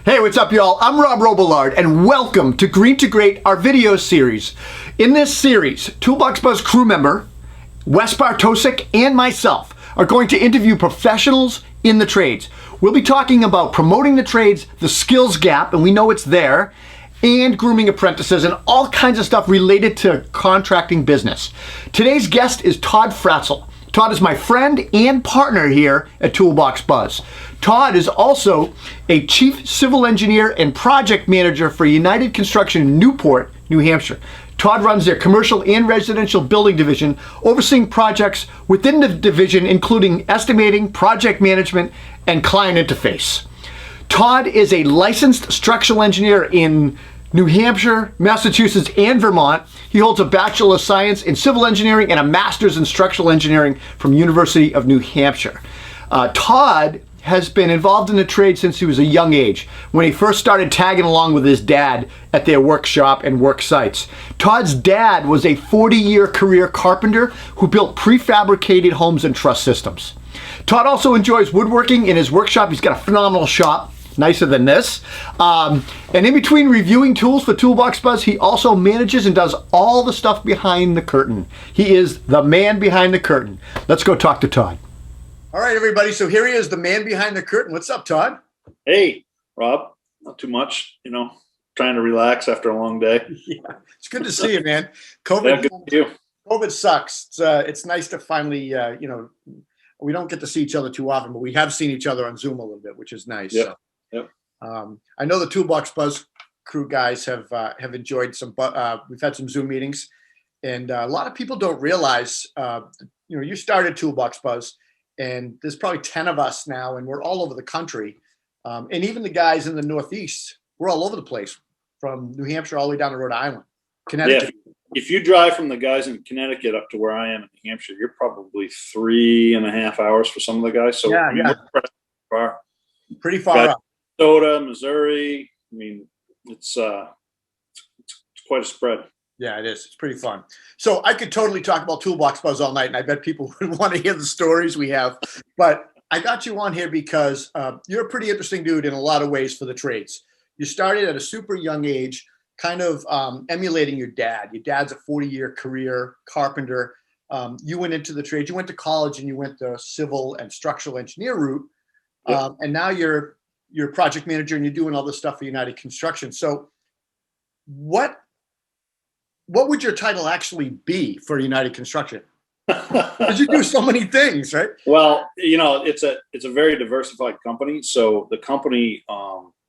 Hey, what's up, y'all? I'm Rob Robillard, and welcome to Green to Great, our video series. In this series, ToolBoxBuzz crew member Wes Bartosik and myself are going to interview professionals in the trades. We'll be talking about promoting the trades, the skills gap, and we know it's there, and grooming apprentices, and all kinds of stuff related to contracting business. Today's guest is Todd Fratzel. Todd is my friend and partner here at ToolBoxBuzz. Todd is also a chief civil engineer and project manager for United Construction in Newport, New Hampshire. Todd runs their commercial and residential building division, overseeing projects within the division, including estimating, project management, and client interface. Todd is a licensed structural engineer in New Hampshire, Massachusetts, and Vermont. He holds a Bachelor of Science in Civil Engineering and a Master's in Structural Engineering from University of New Hampshire. Todd has been involved in the trade since he was a young age, when he first started tagging along with his dad at their workshop and work sites. Todd's dad was a 40-year career carpenter who built prefabricated homes and truss systems. Todd also enjoys woodworking in his workshop. He's got a phenomenal shop, nicer than this. And in between reviewing tools for ToolBoxBuzz, he also manages and does all the stuff behind the curtain. He is the man behind the curtain. Let's go talk to Todd. All right, everybody. So here he is, the man behind the curtain. What's up, Todd? Hey, Rob. Not too much, trying to relax after a long day. Yeah, it's good to see you, man. COVID sucks. It's nice to finally, we don't get to see each other too often, but we have seen each other on Zoom a little bit, which is nice. Yeah. So, yep. I know the ToolBoxBuzz crew guys have enjoyed some. We've had some Zoom meetings, and a lot of people don't realize. You started ToolBoxBuzz, and there's probably 10 of us now, and we're all over the country. And even the guys in the Northeast, we're all over the place, from New Hampshire all the way down to Rhode Island, Connecticut. Yeah. If you drive from the guys in Connecticut up to where I am in New Hampshire, you're probably 3.5 hours for some of the guys. So yeah. Pretty far up. Minnesota, Missouri. I mean, it's quite a spread. Yeah, it is. It's pretty fun. So I could totally talk about ToolBoxBuzz all night, and I bet people would want to hear the stories we have. But I got you on here because you're a pretty interesting dude in a lot of ways for the trades. You started at a super young age, kind of emulating your dad. Your dad's a 40-year career carpenter. You went into the trade. You went to college, and you went the civil and structural engineer route. Yep. And now you're a project manager, and you're doing all this stuff for United Construction. So what would your title actually be for United Construction? Because you do so many things, right? Well, it's a very diversified company. So the company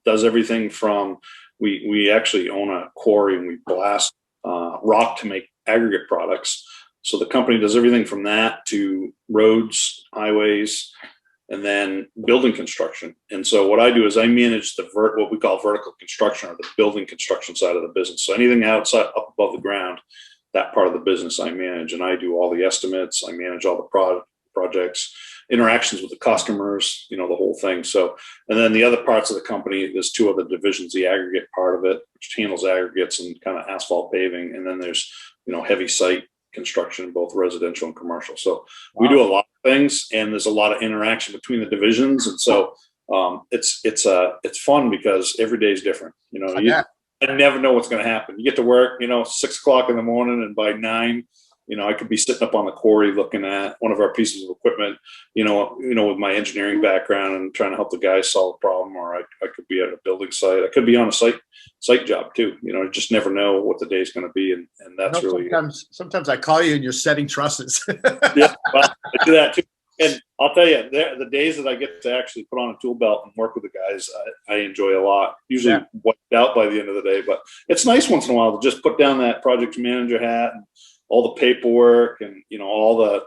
does everything from we actually own a quarry, and we blast rock to make aggregate products. So the company does everything from that to roads, highways, and then building construction. And so what I do is I manage what we call vertical construction, or the building construction side of the business. So anything outside, up above the ground, that part of the business I manage, and I do all the estimates. I manage all the projects, interactions with the customers, the whole thing. So, and then the other parts of the company, there's two other divisions: the aggregate part of it, which handles aggregates and kind of asphalt paving, and then there's heavy site construction, both residential and commercial. So we do a lot of things, and there's a lot of interaction between the divisions. And so it's fun because every day is different. I never know what's going to happen. You get to work, 6 o'clock in the morning, and by 9, I could be sitting up on the quarry looking at one of our pieces of equipment, with my engineering background and trying to help the guys solve a problem, or I could be at a building site. I could be on a site job too. You just never know what the day's going to be, and that's really. Sometimes I call you and you're setting trusses. Yeah, well, I do that too. And I'll tell you, the days that I get to actually put on a tool belt and work with the guys, I enjoy a lot. Usually wiped out by the end of the day, but it's nice once in a while to just put down that project manager hat and all the paperwork and all the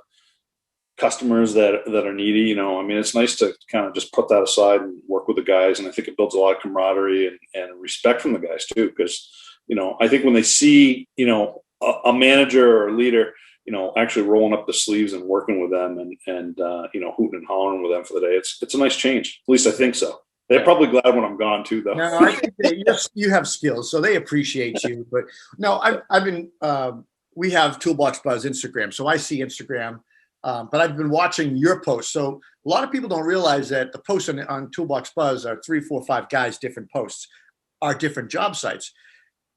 customers that are needy. It's nice to kind of just put that aside and work with the guys, and I think it builds a lot of camaraderie and respect from the guys too. Because I think when they see a manager or a leader actually rolling up the sleeves and working with them and hooting and hollering with them for the day, it's a nice change. At least I think so. They're probably glad when I'm gone too, though. No, I think you have skills, so they appreciate you. But no, I've been. We have ToolBoxBuzz Instagram, so I see Instagram. but I've been watching your posts. So a lot of people don't realize that the posts on ToolBoxBuzz are 3, 4, 5 guys, different posts, are different job sites.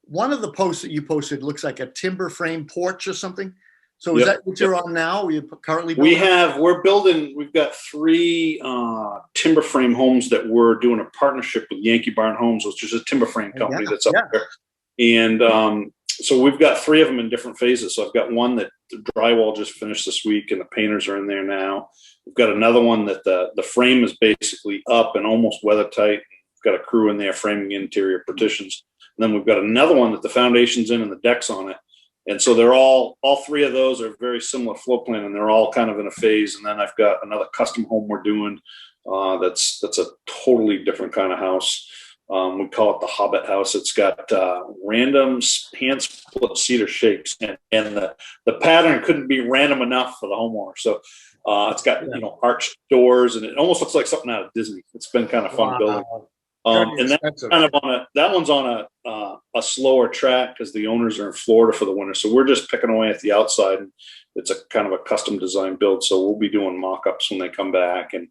One of the posts that you posted looks like a timber frame porch or something. So is that what you're on now? Are you currently building? We've got 3 timber frame homes that we're doing a partnership with Yankee Barn Homes, which is a timber frame company that's up there. And so we've got 3 of them in different phases. So I've got one that the drywall just finished this week and the painters are in there now. We've got another one that the frame is basically up and almost weather tight. We've got a crew in there framing interior partitions. And then we've got another one that the foundation's in and the deck's on it. And so they're all 3 of those are very similar floor plan, and they're all kind of in a phase. And then I've got another custom home we're doing. That's a totally different kind of house. We call it the Hobbit house. It's got random hand split cedar shapes, and the pattern couldn't be random enough for the homeowner. So it's got arched doors, and it almost looks like something out of Disney. It's been kind of fun building. And that's kind of that one's on a slower track because the owners are in Florida for the winter. So we're just picking away at the outside, and it's a kind of a custom design build. So we'll be doing mock-ups when they come back, and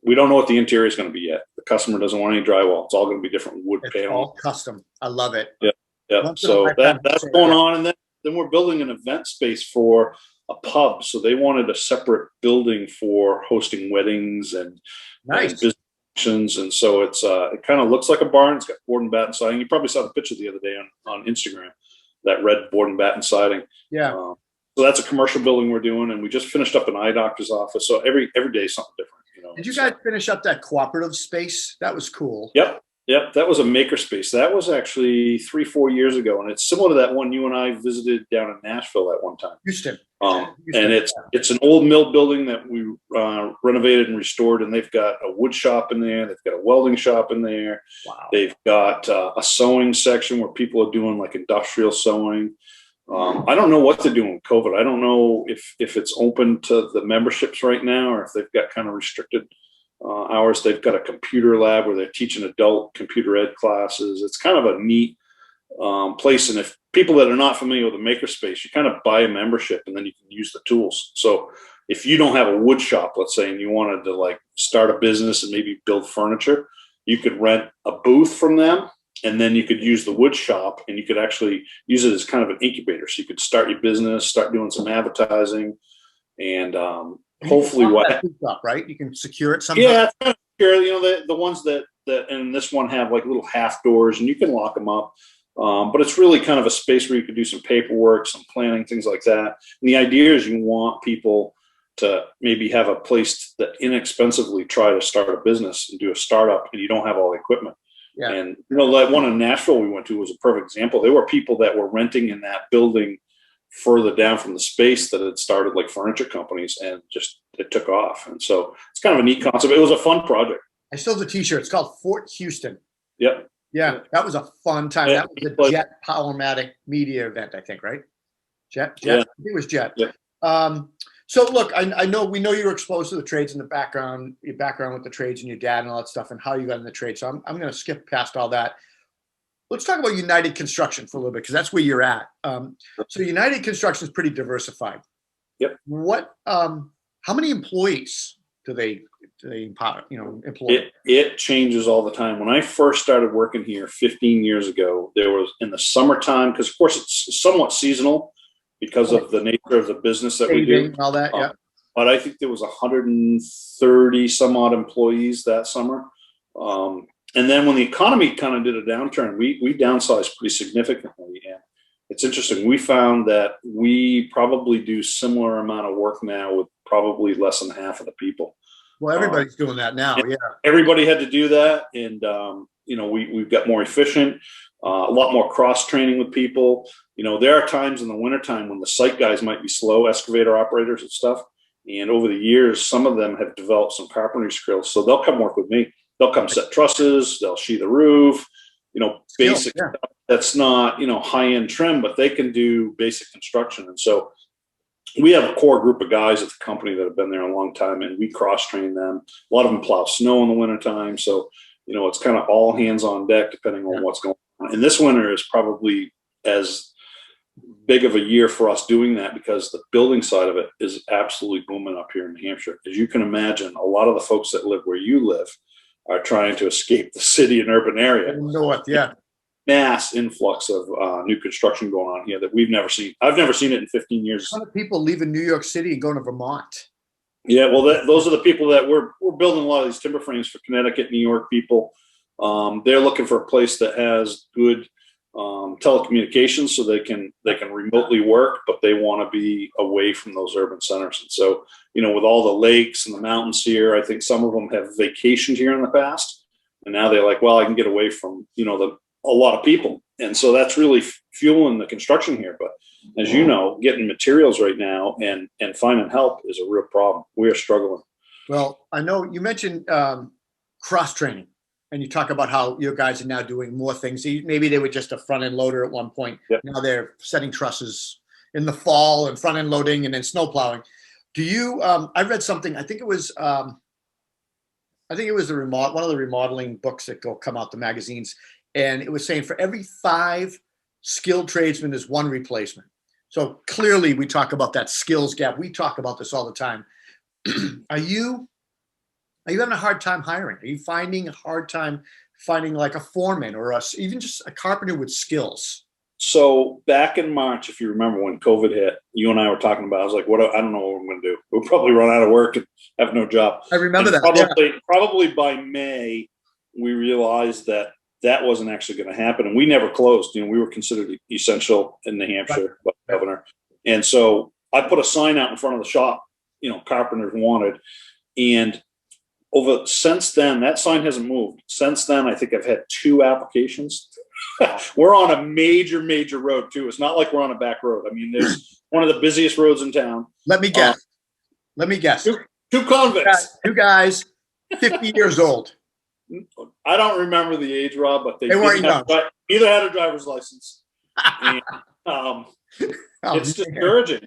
we don't know what the interior is going to be yet. The customer doesn't want any drywall. It's all going to be different wood panel. All custom. I love it. Yeah. So that's going on, and then we're building an event space for a pub. So they wanted a separate building for hosting weddings and business. And so it kind of looks like a barn. It's got board and batten siding. You probably saw the picture the other day on Instagram, that red board and batten siding. So that's a commercial building we're doing, and we just finished up an eye doctor's office. So every day is something different. Did you guys finish up that cooperative space? That was cool. Yep. That was a maker space. That was actually 3-4 years ago, and it's similar to that one you and I visited down in Nashville at one time. Houston. And it's an old mill building that we renovated and restored, and they've got a wood shop in there. They've got a welding shop in there. Wow. They've got a sewing section where people are doing like industrial sewing. I don't know what they're doing with COVID. I don't know if it's open to the memberships right now, or if they've got kind of restricted hours. They've got a computer lab where they're teaching adult computer ed classes. It's kind of a neat place. And if people that are not familiar with the makerspace, you kind of buy a membership and then you can use the tools. So if you don't have a wood shop, let's say, and you wanted to like start a business and maybe build furniture, you could rent a booth from them, and then you could use the wood shop, and you could actually use it as kind of an incubator. So you could start your business, start doing some advertising, and hopefully right? You can secure it somehow. Yeah, it's kind of secure. The ones that and this one have like little half doors, and you can lock them up. But it's really kind of a space where you could do some paperwork, some planning, things like that. And the idea is you want people to maybe have a place that inexpensively try to start a business and do a startup, and you don't have all the equipment. Yeah. And like one in Nashville we went to was a perfect example. There were people that were renting in that building further down from the space that had started like furniture companies, and just it took off. And so it's kind of a neat concept. It was a fun project. I still have the t-shirt. It's called Fort Houston. Yep. Yeah, that was a fun time. Yeah. That was the Jet Powermatic Media event, I think, right? Jet? Yeah. I think it was Jet. Yeah. So look, we know you were exposed to the trades in the background, your background with the trades and your dad and all that stuff, and how you got in the trade. So I'm going to skip past all that. Let's talk about United Construction for a little bit, because that's where you're at. So United Construction is pretty diversified. Yep. How many employees do they employ? It changes all the time. When I first started working here 15 years ago, there was in the summertime, because of course it's somewhat seasonal because of the nature of the business that we do. All that, yeah. But I think there was 130 some odd employees that summer. And then when the economy kind of did a downturn, we downsized pretty significantly. And it's interesting. We found that we probably do similar amount of work now with probably less than half of the people. Well, everybody's doing that now. Yeah. Everybody had to do that. And, we've got more efficient, a lot more cross training with people. There are times in the wintertime when the site guys might be slow, excavator operators and stuff. And over the years, some of them have developed some carpentry skills. So they'll come work with me. They'll come set trusses, they'll sheathe the roof, basic stuff that's not, high-end trim, but they can do basic construction. And so we have a core group of guys at the company that have been there a long time, and we cross-train them. A lot of them plow snow in the wintertime. So, it's kind of all hands on deck depending on what's going on. And this winter is probably as big of a year for us doing that because the building side of it is absolutely booming up here in New Hampshire. As you can imagine, a lot of the folks that live where you live are trying to escape the city and urban area. North, yeah. Mass influx of new construction going on here that we've never seen. I've never seen it in 15 years. A lot of people leaving New York City and going to Vermont. Yeah, well, those are the people that we're building a lot of these timber frames for Connecticut, New York people. They're looking for a place that has good telecommunications so they can remotely work, but they want to be away from those urban centers. And so, with all the lakes and the mountains here, I think some of them have vacationed here in the past, and now they're like, well, I can get away from a lot of people, and so that's really fueling the construction here. But as you know, getting materials right now and finding help is a real problem. We are struggling. Well, I know you mentioned cross training. And you talk about how your guys are now doing more things. Maybe they were just a front end loader at one point. Yep. Now they're setting trusses in the fall and front end loading and then snow plowing. Do you? I read something. I think it was one of the remodeling books that come out, the magazines, and it was saying for every 5 skilled tradesmen, there's 1 replacement. So clearly, we talk about that skills gap. We talk about this all the time. Are you having a hard time hiring? Are you finding a hard time finding like a foreman or even just a carpenter with skills? So back in March, if you remember when COVID hit, you and I were talking about, I was like, I don't know what I'm going to do. We'll probably run out of work and have no job. I remember that. Probably by May, we realized that wasn't actually going to happen. And we never closed. We were considered essential in New Hampshire by the governor. And so I put a sign out in front of the shop, carpenters wanted. And since then, that sign hasn't moved. Since then, I think I've had 2 applications. We're on a major road too. It's not like we're on a back road. I mean, there's one of the busiest roads in town. Let me guess. 2 convicts. 2 guys, 50 years old. I don't remember the age, Rob, but they weren't young. Either had a driver's license. And, it's discouraging.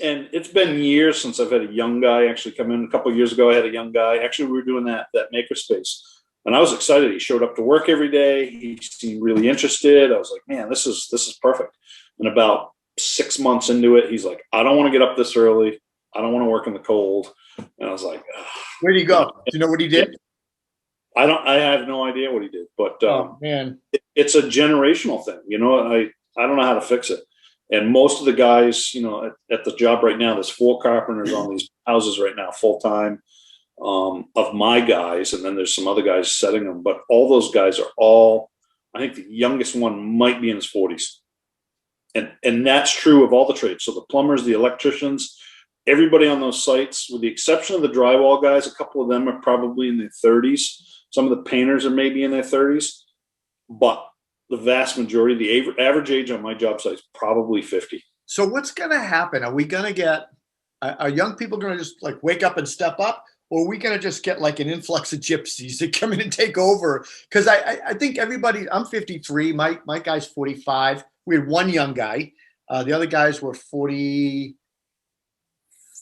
And it's been years since I've had a young guy actually come in. A couple of years ago, I had a young guy. Actually, we were doing that makerspace, and I was excited. He showed up to work every day. He seemed really interested. I was like, man, this is perfect. And about 6 months into it, he's like, I don't want to get up this early. I don't want to work in the cold. And I was like, where'd he go? Do you know what he did? I have no idea what he did, but man, it's a generational thing. I don't know how to fix it. And most of the guys, at the job right now, there's 4 carpenters on these houses right now, full time, of my guys. And then there's some other guys setting them. But all those guys are I think the youngest one might be in his 40s. And that's true of all the trades. So the plumbers, the electricians, everybody on those sites, with the exception of the drywall guys, a couple of them are probably in their 30s. Some of the painters are maybe in their 30s. But the vast majority, the average age on my job site is probably 50. So what's going to happen? Are we going to are young people going to just like wake up and step up? Or are we going to just get like an influx of gypsies that come in and take over? Because I think everybody, I'm 53, my guy's 45. We had 1 young guy. The other guys were 40,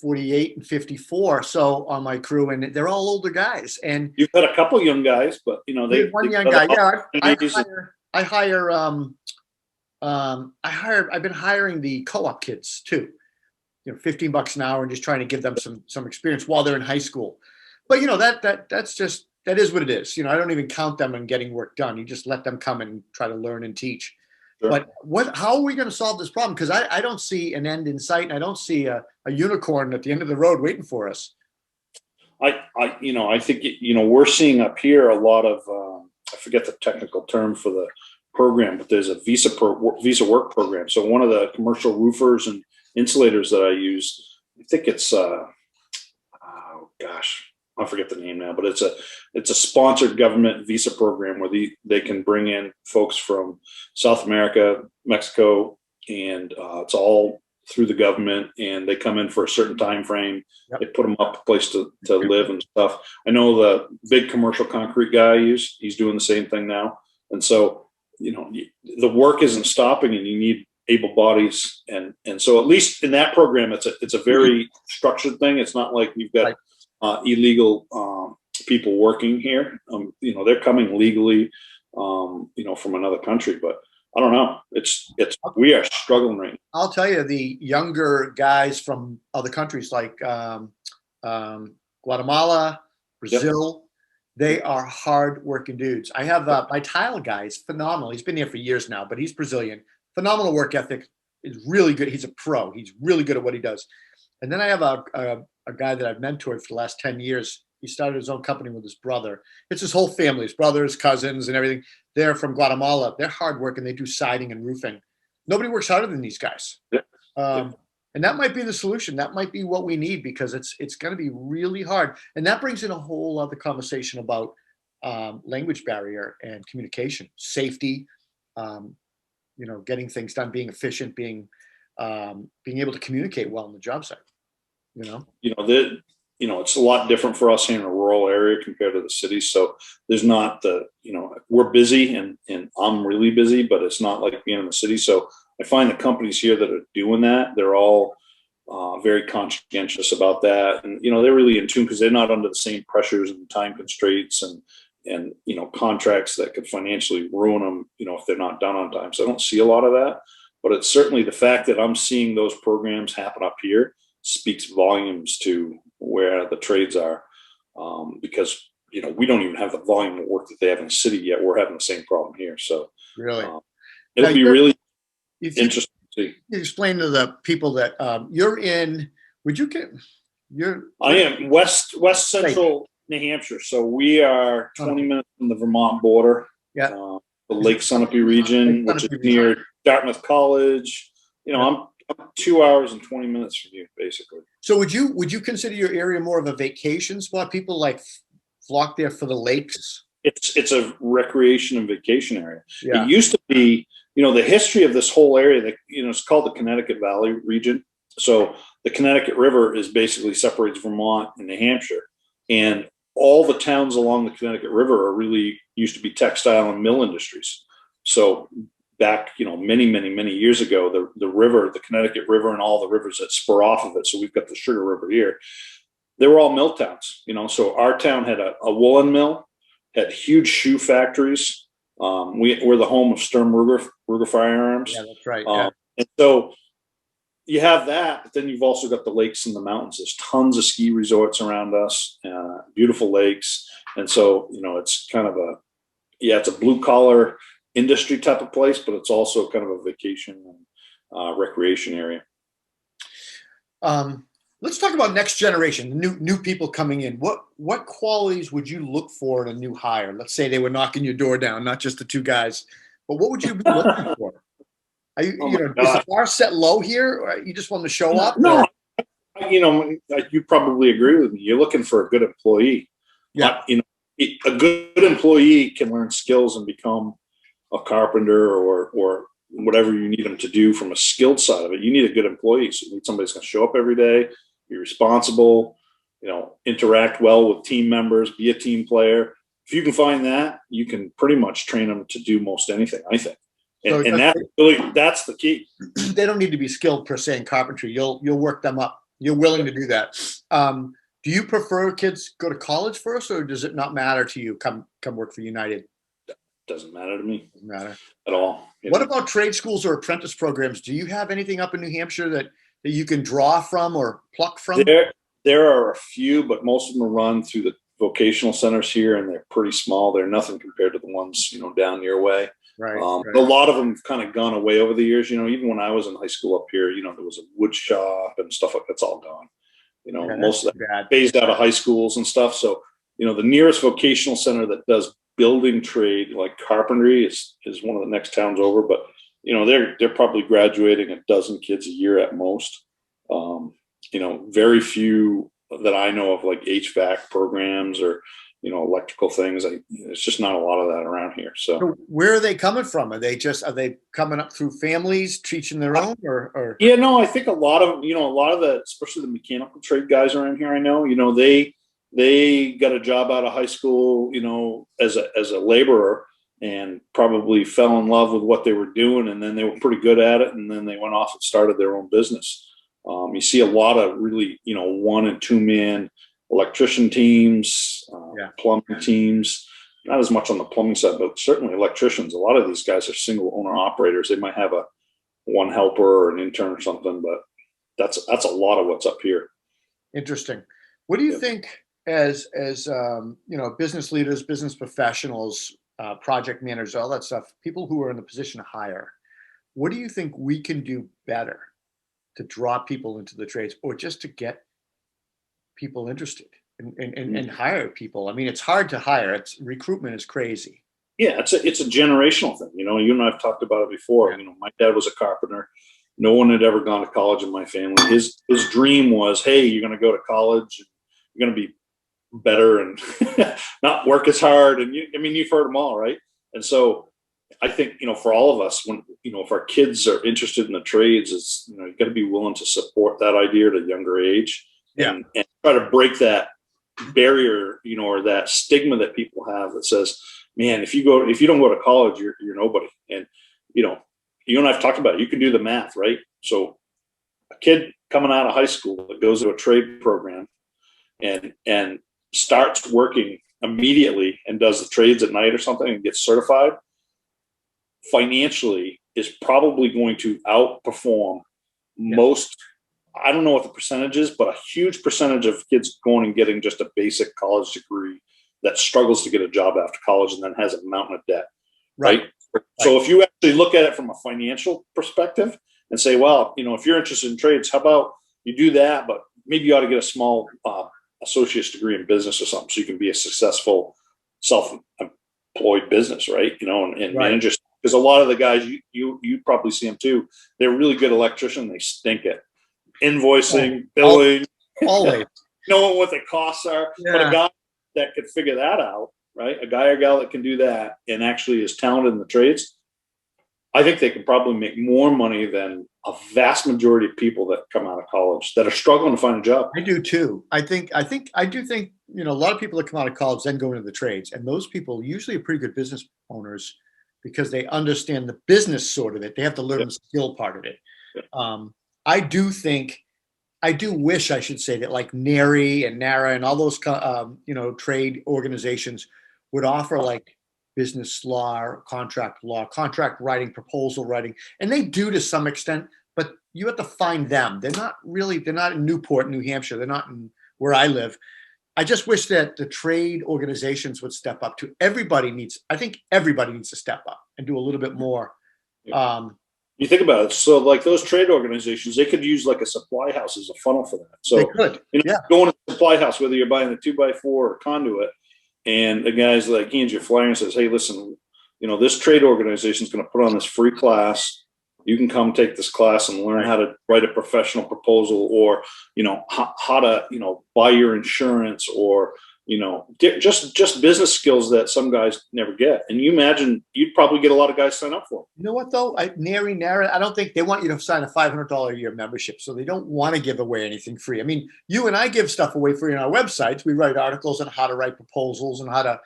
48 and 54. So on my crew, and they're all older guys. And you've had a couple young guys, but they one young guy. Yeah, I've been hiring the co-op kids too, $15 an hour and just trying to give them some experience while they're in high school. But that is what it is. I don't even count them on getting work done. You just let them come and try to learn and teach. Sure. But how are we going to solve this problem? Because I don't see an end in sight, and I don't see a unicorn at the end of the road waiting for us. I think we're seeing up here a lot of I forget the technical term for the program, but there's a visa work program. So one of the commercial roofers and insulators that I use, I think it's I forget the name now, but it's a sponsored government visa program where they can bring in folks from South America, Mexico, and it's all through the government, and they come in for a certain time frame. Yep. They put them up a place to live and stuff. I know the big commercial concrete guy he's doing the same thing now. And so, the work isn't stopping, and you need able bodies. And so at least in that program, it's a very structured thing. It's not like we've got illegal people working here. They're coming legally, from another country, but I don't know. We are struggling right now. I'll tell you, the younger guys from other countries like Guatemala, Brazil, they are hard-working dudes. I have my tile guy is phenomenal. He's been here for years now, but he's Brazilian. Phenomenal work ethic. Is really good. He's a pro. He's really good at what he does. And then I have a guy that I've mentored for the last 10 years. He started his own company with his brother. It's his whole family, his brothers, cousins, and everything. They're from Guatemala. They're hardworking. They do siding and roofing. Nobody works harder than these guys. And that might be the solution. That might be what we need, because it's going to be really hard. And that brings in a whole other conversation about language barrier and communication, safety, getting things done, being efficient, being able to communicate well in the job site. It's a lot different for us here in a rural area compared to the city. So there's not we're busy and I'm really busy, but it's not like being in the city. So I find the companies here that are doing that, they're all very conscientious about that. And, they're really in tune because they're not under the same pressures and time constraints and contracts that could financially ruin them, if they're not done on time. So I don't see a lot of that, but it's certainly the fact that I'm seeing those programs happen up here speaks volumes to where the trades are, because we don't even have the volume of work that they have in the city yet. We're having the same problem here, so really it'll be really interesting to see. You explain to the people that you're in. I am west central New Hampshire, so we are 20 minutes from the Vermont border. Yeah, the Lake Sunapee region, which is near Dartmouth College. I'm 2 hours and 20 minutes from you, basically. So would you consider your area more of a vacation spot? People like flock there for the lakes? It's a recreation and vacation area. Yeah. It used to be, the history of this whole area that, it's called the Connecticut Valley region. So the Connecticut River basically separates Vermont and New Hampshire. And all the towns along the Connecticut River used to be textile and mill industries. So back, many, many, many years ago, the river, the Connecticut River, and all the rivers that spur off of it. So we've got the Sugar River here. They were all mill towns, So our town had a woolen mill, had huge shoe factories. We're the home of Sturm Ruger firearms. Yeah, that's right. And so you have that, but then you've also got the lakes and the mountains. There's tons of ski resorts around us, beautiful lakes. And so, it's kind of it's a blue collar industry type of place, but it's also kind of a vacation and recreation area. Let's talk about next generation, new people coming in. What qualities would you look for in a new hire? Let's say they were knocking your door down, not just the two guys, but what would you be looking for? Are you, is the bar set low here, or you just want to show up? No, you probably agree with me. You're looking for a good employee. Yeah. A good employee can learn skills and become a carpenter or whatever you need them to do from a skilled side of it. You need a good employee. So you need somebody that's going to show up every day, be responsible, interact well with team members, be a team player. If you can find that, you can pretty much train them to do most anything, I think. And that's the key. They don't need to be skilled per se in carpentry. You'll work them up. You're willing to do that. Do you prefer kids go to college first, or does it not matter to you? Come work for United. Doesn't matter to me. Doesn't matter at all. What about trade schools or apprentice programs? Do you have anything up in New Hampshire that you can draw from or pluck from? There are a few, but most of them are run through the vocational centers here, and they're pretty small. They're nothing compared to the ones down your way. Right. A lot of them have kind of gone away over the years. Even when I was in high school up here, there was a wood shop and stuff like that's all gone. Most of that phased out of high schools and stuff. So the nearest vocational center that does building trade like carpentry is one of the next towns over, but they're probably graduating a dozen kids a year at most. Very few that I know of like HVAC programs or electrical things. It's just not a lot of that around here. So where are they coming from? Are they coming up through families teaching their own or? Yeah, no, I think a lot of the, especially the mechanical trade guys around here, I know, they got a job out of high school, as a laborer, and probably fell in love with what they were doing. And then they were pretty good at it. And then they went off and started their own business. You see a lot of really, 1 and 2 man electrician teams, plumbing teams, not as much on the plumbing side, but certainly electricians. A lot of these guys are single owner operators. They might have a one helper or an intern or something, but that's a lot of what's up here. Interesting. What do you think as business leaders, business professionals, project managers, all that stuff, people who are in the position to hire, what do you think we can do better to draw people into the trades, or just to get people interested and hire people? I mean, it's hard to hire. Recruitment is crazy. Yeah, it's a generational thing. You and I have talked about it before. My dad was a carpenter. No one had ever gone to college in my family. His dream was, hey, you're going to go to college. You're going to be better and not work as hard. And you've heard them all, right? And so I think, for all of us, when, if our kids are interested in the trades, it's, you got to be willing to support that idea at a younger age, and try to break that barrier, or that stigma that people have that says, man, if you don't go to college, you're nobody. And, you and I've talked about it. You can do the math, right? So a kid coming out of high school that goes to a trade program and starts working immediately and does the trades at night or something and gets certified, financially is probably going to outperform most. I don't know what the percentage is, but a huge percentage of kids going and getting just a basic college degree that struggles to get a job after college and then has a mountain of debt. Right. So if you actually look at it from a financial perspective and say, well, if you're interested in trades, how about you do that, but maybe you ought to get a small associate's degree in business or something so you can be a successful self-employed business, right? And managers, because a lot of the guys, you probably see them too, they're really good electricians. They stink at invoicing, billing, always knowing what the costs are. But a guy that could figure that out, right? A guy or gal that can do that and actually is talented in the trades, I think they can probably make more money than a vast majority of people that come out of college that are struggling to find a job. I do too. I do think, a lot of people that come out of college then go into the trades, and those people usually are pretty good business owners because they understand the business sort of it. They have to learn the skill part of it. I do wish, I should say, that like NARI and NARA and all those, trade organizations would offer like business law, contract writing, proposal writing. And they do to some extent, but you have to find them. They're not in Newport, New Hampshire. They're not in where I live. I just wish that the trade organizations would step up to I think everybody needs to step up and do a little bit more. You think about it. So like those trade organizations, they could use like a supply house as a funnel for that. So they could, going to a supply house, whether you're buying a 2x4 or conduit, and the guy's like, he hands you a flyer and says, hey, listen, this trade organization is going to put on this free class. You can come take this class and learn how to write a professional proposal, or, how to, buy your insurance, or, just business skills that some guys never get. And you imagine you'd probably get a lot of guys sign up for it. You know what, though? NARA, I don't think they want you to sign a $500 a year membership. So they don't want to give away anything free. I mean, you and I give stuff away free on our websites. We write articles on how to write proposals and how to,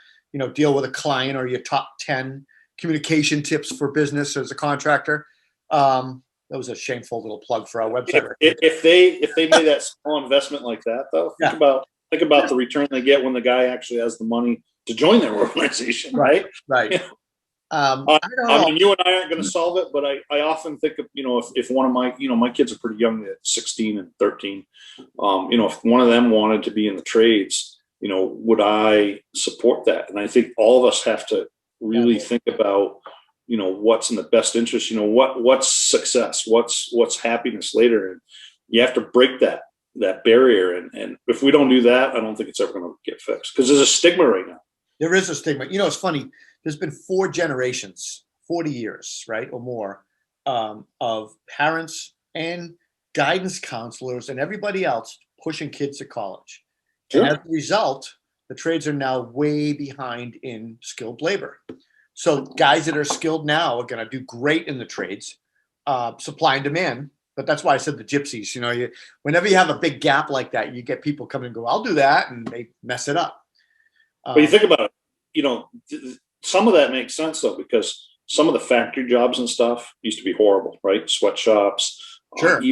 deal with a client, or your top 10 communication tips for business as a contractor. That was a shameful little plug for our website. If they made that small investment like that, though, think about the return they get when the guy actually has the money to join their organization, right? Right. I mean, you and I aren't going to solve it, but I often think of, if one of my, my kids are pretty young at 16 and 13, if one of them wanted to be in the trades, would I support that? And I think all of us have to really think about, what's in the best interest, what's success, what's happiness later. And you have to break that barrier. And if we don't do that, I don't think it's ever going to get fixed, because there's a stigma right now. There is a stigma. It's funny. There's been 4 generations, 40 years, right, or more, of parents and guidance counselors and everybody else pushing kids to college. Sure. And as a result, the trades are now way behind in skilled labor. So guys that are skilled now are going to do great in the trades, supply and demand. But that's why I said the gypsies. Whenever you have a big gap like that, you get people come and go, I'll do that, and they mess it up. But you think about it, some of that makes sense, though, because some of the factory jobs and stuff used to be horrible, right? Sweatshops, sure.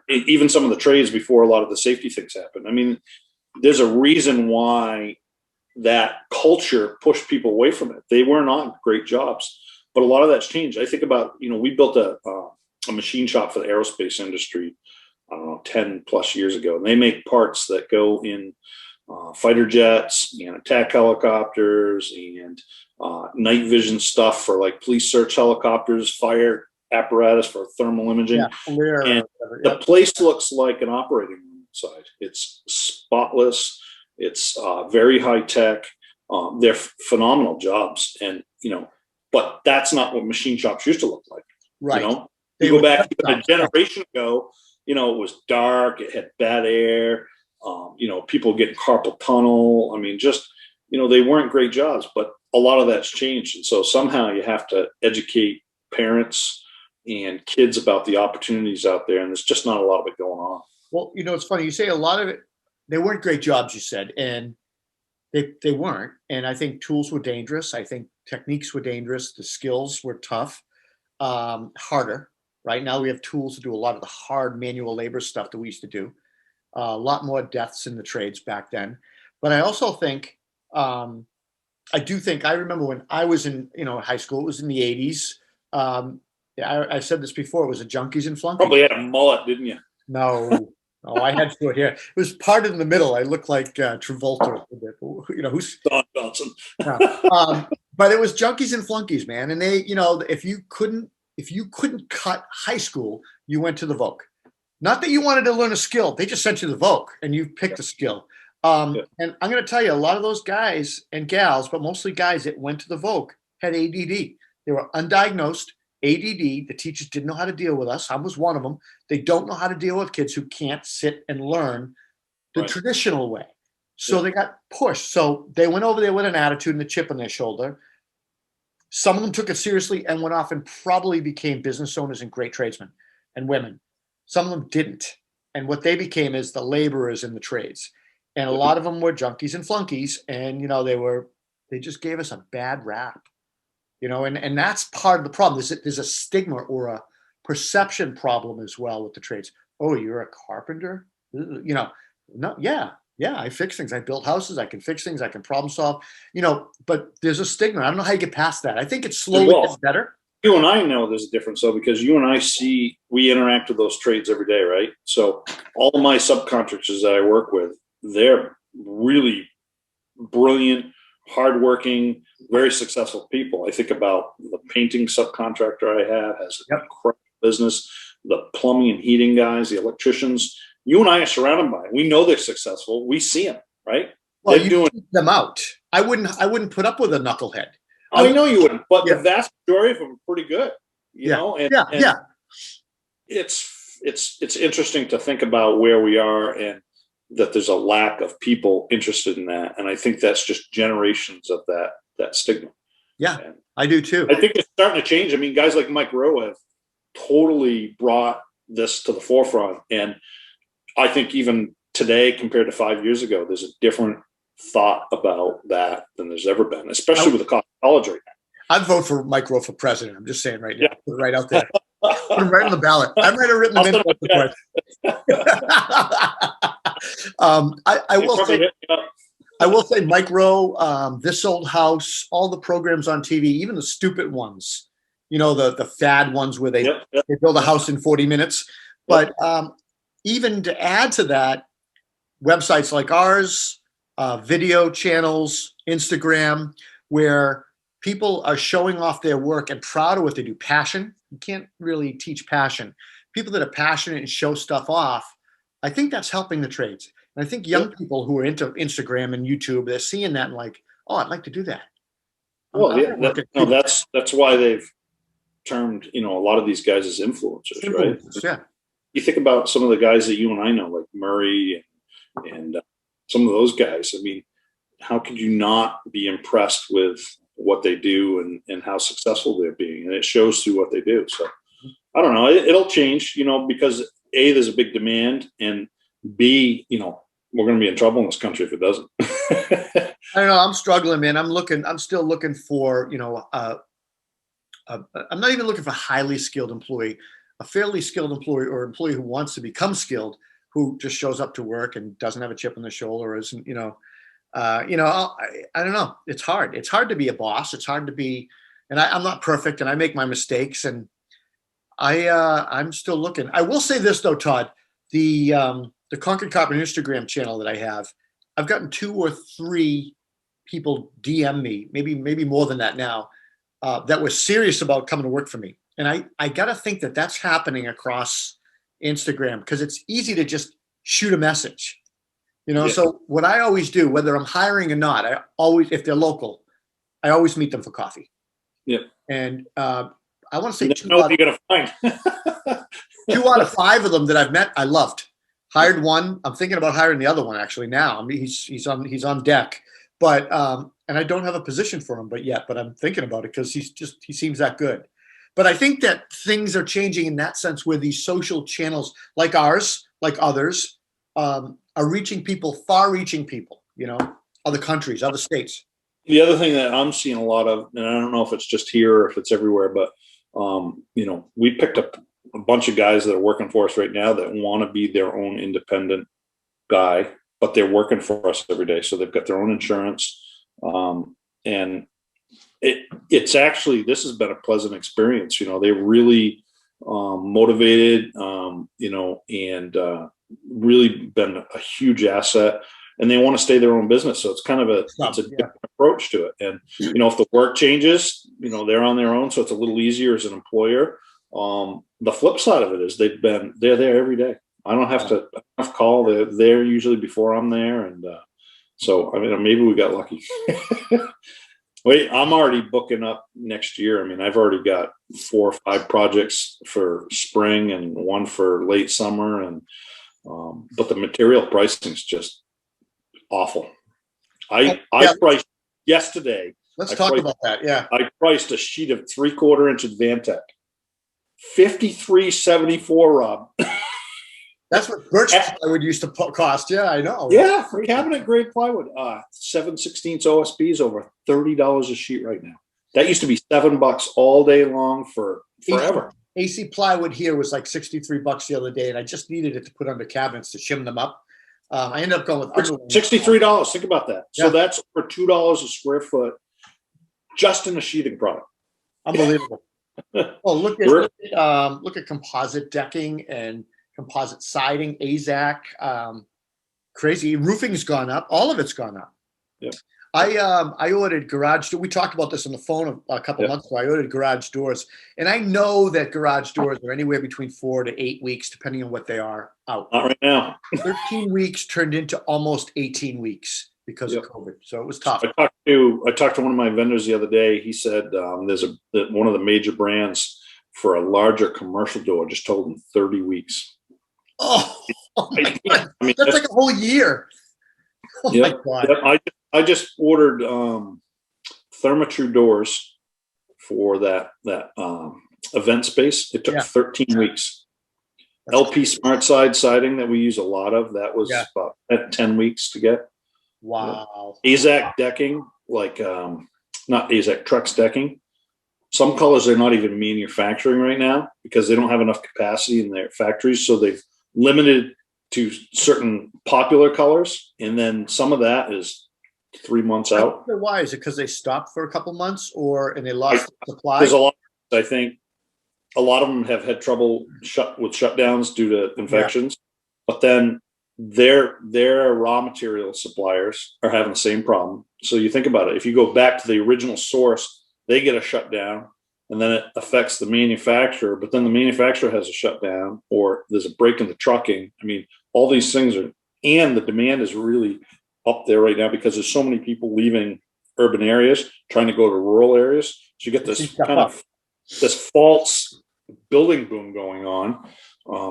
Even some of the trades before a lot of the safety things happened. I mean, there's a reason why that culture pushed people away from it. They were not great jobs, but a lot of that's changed. I think about, we built a machine shop for the aerospace industry, I don't know, 10 plus years ago. And they make parts that go in fighter jets and attack helicopters and night vision stuff for like police search helicopters, fire apparatus for thermal imaging. And the place looks like an operating room inside. It's spotless. It's very high tech. They're phenomenal jobs. And, but that's not what machine shops used to look like. Right. You go back a generation ago, it was dark. It had bad air. People getting carpal tunnel. I mean, just, they weren't great jobs, but a lot of that's changed. And so somehow you have to educate parents and kids about the opportunities out there. And there's just not a lot of it going on. Well, it's funny. You say a lot of it, they weren't great jobs, you said, and they weren't. And I think tools were dangerous. I think techniques were dangerous. The skills were tough, harder. Right now we have tools to do a lot of the hard manual labor stuff that we used to do. A lot more deaths in the trades back then. But I also think, I remember when I was in, high school, it was in the 80s. I said this before, it was a junkies and flunkies. Probably had a mullet, didn't you? No, I had short hair. It was parted in the middle. I looked like Travolta. Who's Don Johnson. But it was junkies and flunkies, man. And they, if you couldn't cut high school, you went to the Voc. Not that you wanted to learn a skill. They just sent you to the Voc and you picked a skill. And I'm going to tell you, a lot of those guys and gals, but mostly guys that went to the Voc had ADD. They were undiagnosed ADD. The teachers didn't know how to deal with us. I was one of them. They don't know how to deal with kids who can't sit and learn the traditional way. So they got pushed. So they went over there with an attitude and a chip on their shoulder. Some of them took it seriously and went off and probably became business owners and great tradesmen and women. Some of them didn't. And what they became is the laborers in the trades. And a lot of them were junkies and flunkies. And, they just gave us a bad rap, and that's part of the problem. There's a stigma or a perception problem as well with the trades. Oh, you're a carpenter? No, yeah, I fix things. I build houses. I can fix things. I can problem solve, but there's a stigma. I don't know how you get past that. I think it's slowly gets better. You and I know there's a difference, though, because you and I we interact with those trades every day, right? So all of my subcontractors that I work with, they're really brilliant, hardworking, very successful people. I think about the painting subcontractor I have has an incredible business, the plumbing and heating guys, the electricians. You and I are surrounded by it. We know they're successful. We see them, right? Well, you keep them out. I wouldn't put up with a knucklehead. I know you wouldn't, but the vast majority of them are pretty good. You know, and it's interesting to think about where we are and that there's a lack of people interested in that, and I think that's just generations of that stigma. Yeah, and I do too. I think it's starting to change. I mean, guys like Mike Rowe have totally brought this to the forefront, and I think even today, compared to 5 years ago, there's a different thought about that than there's ever been, especially with the cost of college right now. I'd vote for Mike Rowe for president. I'm just saying right now, put it right out there. Put him right on the ballot. I might have written him in. I will say Mike Rowe, This Old House, all the programs on TV, even the stupid ones, the fad ones where they build a house in 40 minutes. But even to add to that, websites like ours, video channels, Instagram, where people are showing off their work and proud of what they do. Passion. You can't really teach passion. People that are passionate and show stuff off, I think that's helping the trades. And I think young people who are into Instagram and YouTube, they're seeing that and like, oh, I'd like to do that. That's why they've termed, a lot of these guys as influencers, right? Yeah. You think about some of the guys that you and I know, like Murray and some of those guys. I mean, how could you not be impressed with what they do and how successful they're being? And it shows through what they do. So I don't know. It'll change, because A, there's a big demand, and B, we're going to be in trouble in this country if it doesn't. I don't know. I'm struggling, man. I'm still looking for, I'm not even looking for a highly skilled employee, a fairly skilled employee or employee who wants to become skilled, who just shows up to work and doesn't have a chip on the shoulder, or isn't, I don't know. It's hard. It's hard to be a boss. It's hard to be, and I'm not perfect, and I make my mistakes, and I'm still looking. I will say this though, Todd, the Concord Carpenter Instagram channel that I have, I've gotten 2 or 3 people DM me, maybe more than that now, that were serious about coming to work for me. And I got to think that that's happening across Instagram because it's easy to just shoot a message, Yeah. So what I always do, whether I'm hiring or not, if they're local, I always meet them for coffee. Yeah. And I want to say You never know what you're gonna find. 2 out of 5 of them that I've met, I loved. Hired one. I'm thinking about hiring the other one actually now. I mean, he's on deck, but and I don't have a position for him, but I'm thinking about it because he seems that good. But I think that things are changing in that sense where these social channels like ours, like others, are reaching people, far-reaching people, other countries, other states. The other thing that I'm seeing a lot of, and I don't know if it's just here or if it's everywhere, but we picked up a bunch of guys that are working for us right now that want to be their own independent guy, but they're working for us every day. So they've got their own insurance. And it's actually, this has been a pleasant experience. They're really motivated, and really been a huge asset, and they want to stay their own business. So it's kind of it's a different approach to it. And, if the work changes, they're on their own. So it's a little easier as an employer. The flip side of it is they're there every day. I don't have to call. They're there usually before I'm there. And so, maybe we got lucky. Wait, I'm already booking up next year. I've already got 4 or 5 projects for spring and 1 for late summer. And but the material pricing is just awful. I priced yesterday. Let's talk about that. Yeah. I priced a sheet of 3/4 inch Advantech. $53.74, Rob. That's what birch plywood used to cost. Yeah, I know. Yeah, for cabinet grade plywood. 7/16 OSB is over $30 a sheet right now. That used to be $7 all day long for forever. AC plywood here was like $63 the other day, and I just needed it to put under cabinets to shim them up. I ended up going with $63. Think about that. Yeah. So that's for $2 a square foot, just in a sheathing product. Unbelievable. Oh, look at composite decking and composite siding, AZAC. Crazy. Roofing's gone up. All of it's gone up. Yeah. I ordered garage door. We talked about this on the phone a couple months ago. I ordered garage doors, and I know that garage doors are anywhere between 4 to 8 weeks, depending on what they are out. Not right now. 13 weeks turned into almost 18 weeks because of COVID. So it was tough. I talked to one of my vendors the other day. He said there's one of the major brands for a larger commercial door just told him 30 weeks. Oh my God. That's like a whole year. Oh my God. I just ordered Therma-Tru doors for that event space. It took 13 weeks. LP Smart Side siding that we use a lot of, that was about 10 weeks to get. Wow. AZAC decking, like not AZAC, Trex decking. Some colors they're not even manufacturing right now because they don't have enough capacity in their factories. So they've limited to certain popular colors. And then some of that is 3 months out. Why? Is it because they stopped for a couple months and they lost supply? There's a lot. I think a lot of them have had trouble with shutdowns due to infections, but then their raw material suppliers are having the same problem. So you think about it. If you go back to the original source, they get a shutdown, and then it affects the manufacturer, but then the manufacturer has a shutdown, or there's a break in the trucking. All these things and the demand is really up there right now because there's so many people leaving urban areas trying to go to rural areas. So you get this kind of this false building boom going on.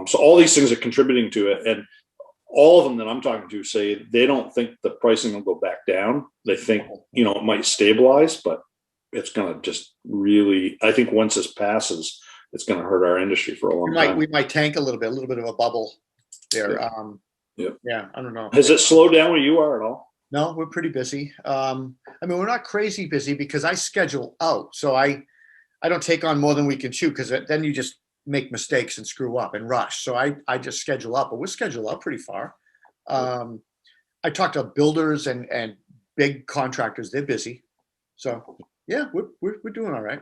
So all these things are contributing to it. And all of them that I'm talking to say they don't think the pricing will go back down. They think, it might stabilize, but it's going to just really, I think once this passes, it's going to hurt our industry for a long time. We might tank a little bit of a bubble there. Yeah. I don't know. Has it slowed down where you are at all? No, we're pretty busy. We're not crazy busy because I schedule out. So I don't take on more than we can chew because then you just make mistakes and screw up and rush. So I just schedule up, but we're scheduled out pretty far. I talk to builders and big contractors, they're busy. So yeah, we're doing all right.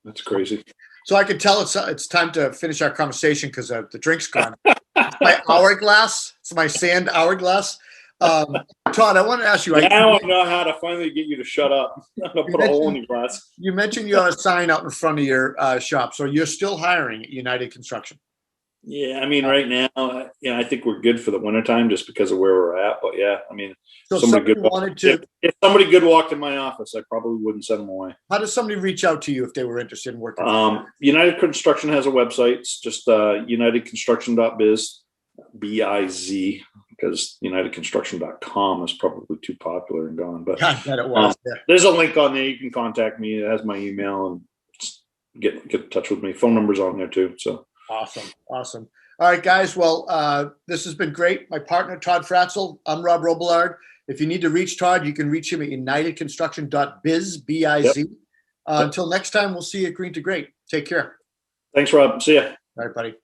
That's crazy. So I can tell it's time to finish our conversation because the drink's gone. It's my hourglass. It's my sand hourglass. Todd, I want to ask you. Now I know how to finally get you to shut up. I'm gonna put a hole in your glass. You mentioned you have a sign out in front of your shop, so you're still hiring at United Construction. Yeah, I mean, right now, I think we're good for the wintertime just because of where we're at. But yeah, I mean, So if somebody good walked in my office, I probably wouldn't send them away. How does somebody reach out to you if they were interested in working? United Construction has a website. It's just unitedconstruction.biz, BIZ, because unitedconstruction.com is probably too popular and gone. But I bet it was. Yeah. There's a link on there. You can contact me. It has my email and just get in touch with me. Phone number's on there too. So. Awesome. All right, guys. Well, this has been great. My partner, Todd Fratzel. I'm Rob Robillard. If you need to reach Todd, you can reach him at unitedconstruction.biz, B-I-Z. Yep. Until next time, we'll see you at Green to Great. Take care. Thanks, Rob. See ya. All right, buddy.